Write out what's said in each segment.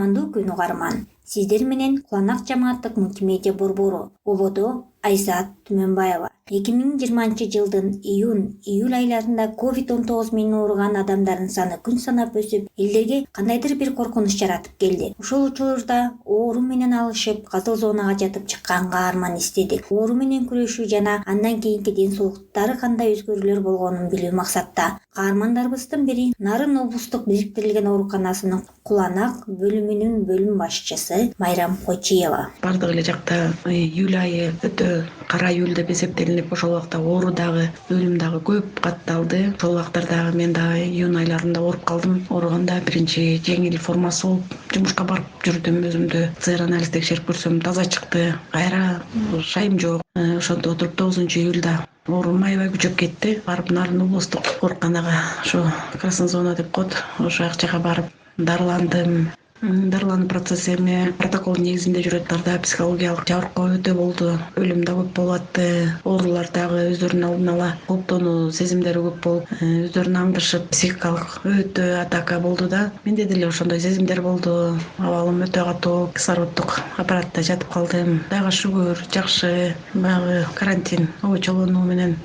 кутмандуу күн угарман. Сиздер менен Куланак жамааттык мультимедиа борбору ободо Айзат Түмөнбаева. 2020 жылдын июнь-июль айларында COVID-19 менен ооруган адамдардын саны күн санап өсүп, элдерге кандайдыр бир коркунуч жаратып келди. Ошол учурда оору менен алышып, кызыл зонага жатып чыккан каарман эстедик. Оору менен күрөшүү жана андан кийинки ден соолуктары кандай өзгөрүүлөр болгонун билүү максатта каармандарыбыздын бири Нарын облустук бириктирилген ооруканасынын Куланак бөлүмүнүн бөлүм башчысы Майрам Койчиева. Бардык эле жакта июль айы өтө кара июль деп эсептелип, ошол убакта оору дагы, өлүм дагы көп катталды. Ошол убактарда мен дагы июнь айларында ооруп калдым. Ооруганда биринчи жеңил формасы болуп жумушка барып жүрдүм. Өзүмдү ЦР анализ текшерип көрсөм таза чыкты. Кайра шайым жок. Ошондо отуруп 9 июлда оорум аябай күчөп кетти. Барып Нарын облустук ооруканага, ошо красный зона деп коет, ошол жака барып дарыландым. Дарылануу процесси эми протокол негизинде жүрөт. Тарда психологиялык жабыркоо өтө болду. Өлүм да көп болуп атты. Оорулар дагы өздөрүнүн алдын ала кооптонуу сезимдери көп болуп, өздөрүн аңдышып, психикалык өтө атака болду да. Менде деле ошондой сезимдер болду. Абалым өтө катуу, кислороддук аппаратта жатып калдым. Кудайга шүгүр, жакшы. Баягы карантин обочолонуу менен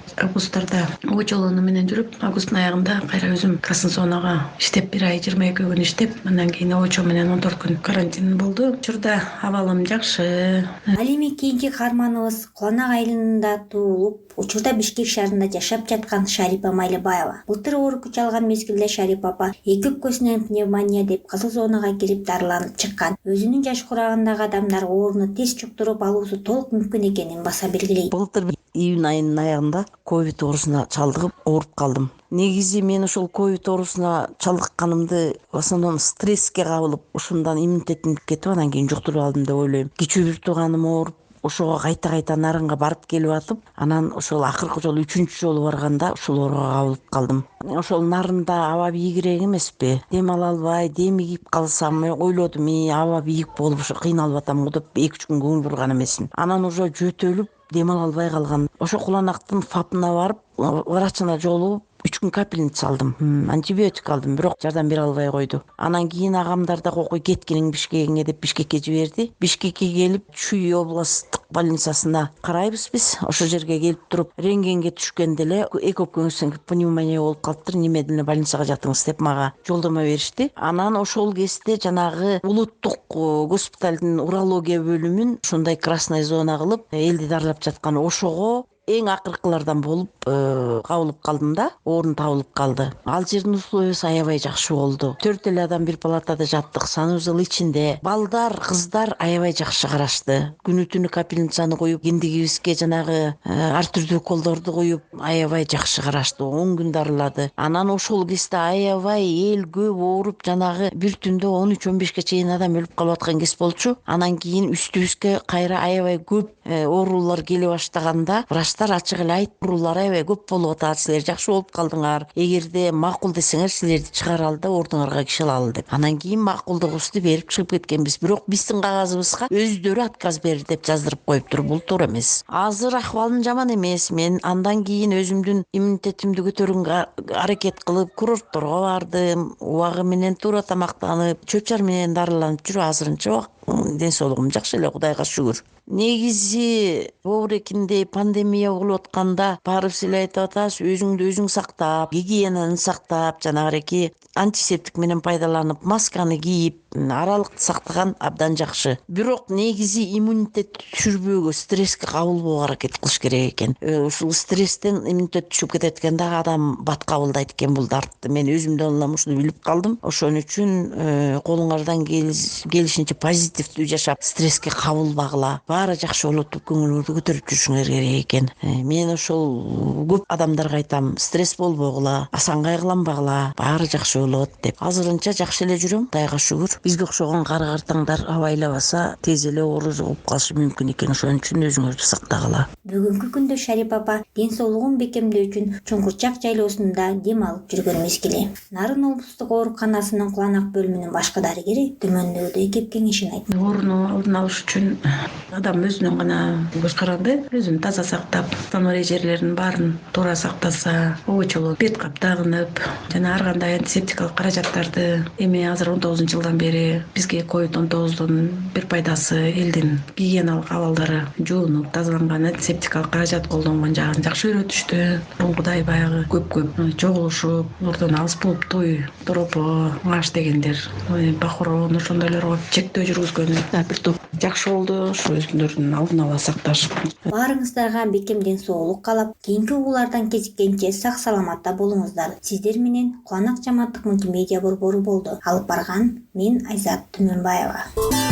жүрүп, августтун аягында кайра өзүм красный зонага иштеп, 1 ай 22 күн иштеп, андан кийин обочо менен 14 күн карантин болду. Учурда абалым жакшы. Ал эми кийинки каарманыбыз Куланак айылында туулуп, учурда Бишкек шаарында жашап жаткан Шарипа Майлыбаева. Былтыр оору күч алган мезгилде Шарипа апа эки өпкөсүнөн пневмония деп кызыл зонага кирип дарыланып чыккан. Өзүнүн жаш курагындагы адамдар ооруну тез жуктуруп алуусу толук мүмкүн экенин баса белгилейт. Былтыр июнь айынын аягында ковид оорусуна чалдыгып ооруп калдым. Негизи мен ошол ковид оорусуна чалдыкканымды в основном стресске кабылып, ушундан иммунитетим кетип, анан кийин жуктуруп алдым деп ойлойм. Кичүү бир тууганым ооруп, ошого кайта Нарынга барып келип атып, анан ошол акыркы жолу 3-чү жолу барганда ушул ооруга кабылып калдым. Ошол Нарында аба бийигирээк эмеспи? Дем ала албай, демигип калсам, ойлодум, аба бийик болуп ошо кыйналып атам деп 2-3 күн көңүл бурган эмесмин. Анан уже жөтөлүп, дем ала албай калган. Ошо Куланактын ФАПына барып, врачына жолугуп 3 күн капельница алдым. Антибиотик алдым, бирок жардам бере албай койду. Анан кийин агамдар да койкой кеткиниң Бишкегиңе деп Бишкекке жиберди. Бишкекке келип, Чүй областтык больницасына карайбыз биз. Ошол жерге келип туруп, рентгенге түшкөндө эле эки өпкөңүздөн пневмония болуп калыптыр, немеделе больницага жатыңыз деп мага жолдомо беришти. Анан ошол кезде жанагы улуттук госпиталдын урология бөлүмүн ушундай красный зона кылып, элди дарылап жаткан ошого эң акыркылардан болуп кабылып калдым да, орун табылып калды. Ал жердин условиясы аябай жакшы болду. 4 эле адам бир палатада жаттык, санузел ичинде. Балдар, кыздар аябай жакшы карашты. Күнү түнү капельницаны коюп, киндигибизге жанагы ар түрдүү уколдорду коюп, аябай жакшы карашты. 10 күн дарылады. Анан ошол кезде аябай эл көп ооруп, жанагы бир түндө 13-15ке чейин адам өлүп калып аткан кез болчу. Анан кийин үстүбүзгө кайра аябай көп оорулар келе баштаганда, врачтар ачык эле айтты, оорулар аябай көп болуп атат, силер жакшы болуп калдыңар. Эгерде макул десеңер, силерди чыгара ал да ордуңарга киши алалы деп. Анан кийин макулдугубузду берип чыгып кеткенбиз. Бирок биздин кагазыбызга өздөрү отказ берди деп жаздырып коюптур. Бул туура эмес. Азыр акыбалым жаман эмес. Мен андан кийин өзүмдүн иммунитетимди көтөрүүгө аракет кылып, курортторго бардым. Убагы менен туура тамактанып, чөп-чар менен дарыланып жүрүп, азырынча ден соолугум жакшы эле, Кудайга шүгүр. Негизи боорекинде пандемия болуп атканда баарыбыз эле айтып атабыз, өзүңдү өзүң сактап, гигиенаны сактап, жанагы антисептик менен пайдаланып, масканы кийип, аралыкты сактаган абдан жакшы. Бирок негизи иммунитет түшүрбөөгө, стресске кабылбоого аракет кылыш керек экен. Ушул стресстен иммунитет түшүп кетет экен да, адам бат кабылдайт экен бул дартты. Мен өзүмдөн улам ушуну билип калдым. Ошон үчүн колуңардан келишинче позитивдүү жашап, стресске кабылбагыла. Баары жакшы болот деп көңүлүңөрдү көтөрүп жүрүшүңөр керек экен. Мен ошол көп адамдарга айтам, стресс болбогула, асан кайгыланбагыла, баары жакшы болот деп. Азырынча жакшы эле жүрөм, Кудайга шүгүр. Бизге окшогон кары-картаңдар абайлабаса, тез эле оору жугуп калышы мүмкүн экен. Ошон үчүн өзүңөрдү сактагыла. Бүгүнкү күндө Шарипа апа ден соолугун бекемдөө үчүн Чуңкурчак жайлоосунда дем алып жүргөн мезгили. Нарын облустук ооруканасынын Куланак бөлүмүнүн башкы дарыгери төмөндөгүдөй кеп кеңешин айтты. Ооруну алдын алыш үчүн адам өзүнөн гана көз каранды, өзүн таза сактап, санариy жерлеринин баарын туура сактаса, обочоло бет кап тагынып, жана ар кандай антисептикалык каражаттарды, эми азыр 19-жылдан бери бизге COVID-19дун бир пайдасы элдин гигиеналык абалдары жуунуп, тазаланган антисептикалык каражат колдонгон жагын жакшы үйрөтүштү. Мурункудай баягы көп чогулушуп, ордон алыс болуп той, торопо, аш дегендер, бахорон ошондойлорго чектөө жүргүзгөн бир топ жакшы болду. Ошо өзүлөрүнүн алдын ала сакташ. Баарыңыздарга бекемден соолук каалап, кийинки угуулардан кезиккенче сак саламатта болуңуздар. Сиздер менен Куланак жамааттык мультимедиа борбору болду. Алып барган мен Айзат Түмөнбаева.